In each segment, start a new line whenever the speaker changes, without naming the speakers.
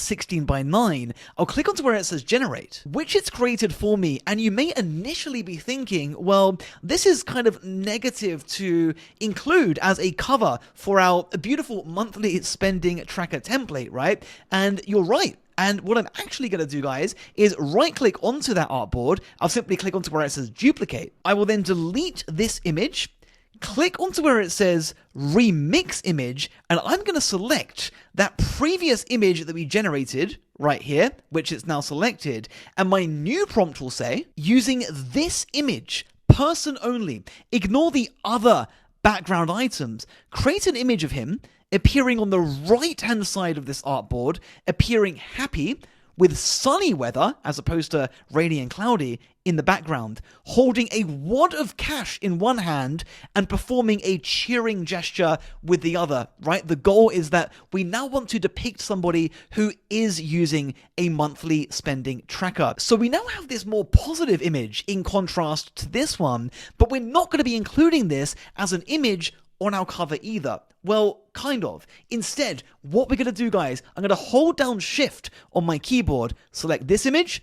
16 by 9, I'll click onto where it says generate, which it's created for me. And you may initially be thinking, well, this is kind of negative to include as a cover for our beautiful monthly spending tracker template, right? And you're right. And what I'm actually going to do, guys, is right-click onto that artboard. I'll simply click onto where it says duplicate. I will then delete this image, click onto where it says remix image, and I'm going to select that previous image that we generated right here, which is now selected. And my new prompt will say, using this image, person only, ignore the other background items, create an image of him appearing on the right-hand side of this artboard, appearing happy, with sunny weather, as opposed to rainy and cloudy, in the background, holding a wad of cash in one hand and performing a cheering gesture with the other, right? The goal is that we now want to depict somebody who is using a monthly spending tracker. So we now have this more positive image in contrast to this one, but we're not going to be including this as an image on our cover either. Well, kind of. Instead, what we're going to do, guys, I'm going to hold down Shift on my keyboard, select this image,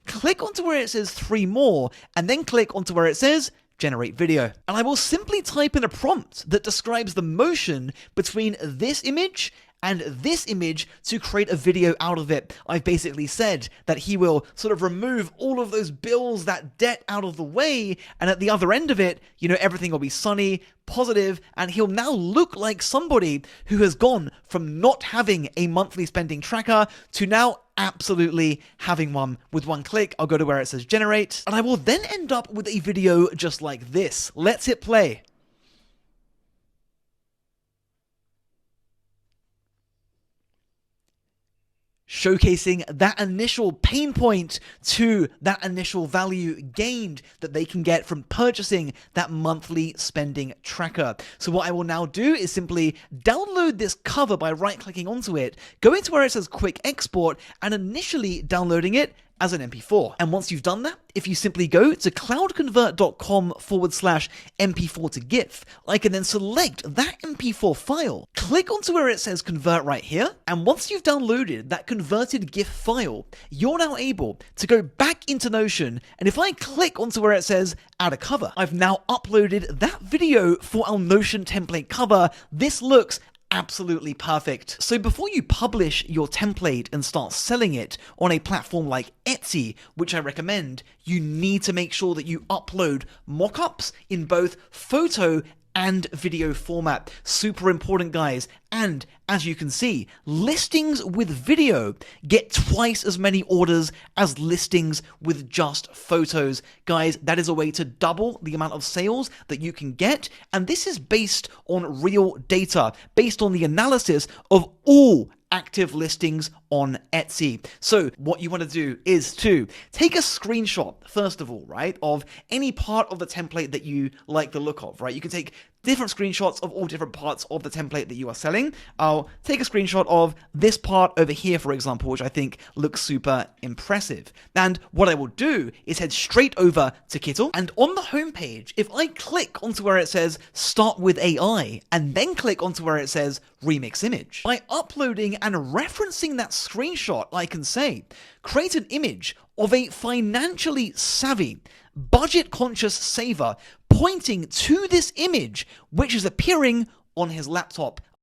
click onto where it says 3 more, and then click onto where it says generate video. And I will simply type in a prompt that describes the motion between this image and this image to create a video out of it. I've basically said that he will sort of remove all of those bills, that debt out of the way, and at the other end of it, you know, everything will be sunny, positive, and he'll now look like somebody who has gone from not having a monthly spending tracker to now absolutely having one. With one click, I'll go to where it says generate, and I will then end up with a video just like this. Let's hit play. Showcasing that initial pain point to that initial value gained that they can get from purchasing that monthly spending tracker. So what I will now do is simply download this cover by right-clicking onto it, go into where it says quick export, and initially downloading it as an MP4. And once you've done that, if you simply go to cloudconvert.com/MP4 to GIF, I can then select that MP4 file, click onto where it says convert right here, and once you've downloaded that converted GIF file, you're now able to go back into Notion, and if I click onto where it says add a cover, I've now uploaded that video for our Notion template cover. This looks absolutely perfect. So before you publish your template and start selling it on a platform like Etsy, which I recommend, you need to make sure that you upload mockups in both photo and video format. Super important, guys. And as you can see, listings with video get twice as many orders as listings with just photos. Guys, that is a way to double the amount of sales that you can get. And this is based on real data, based on the analysis of all active listings on Etsy. So what you want to do is to take a screenshot, first of all, right, of any part of the template that you like the look of, right? You can take different screenshots of all different parts of the template that you are selling. I'll take a screenshot of this part over here, for example, which I think looks super impressive. And what I will do is head straight over to Kittle, and on the homepage, if I click onto where it says start with AI, and then click onto where it says remix image, by uploading and referencing that screenshot, I can say, create an image of a financially savvy, budget-conscious saver pointing to this image, which is appearing on his laptop.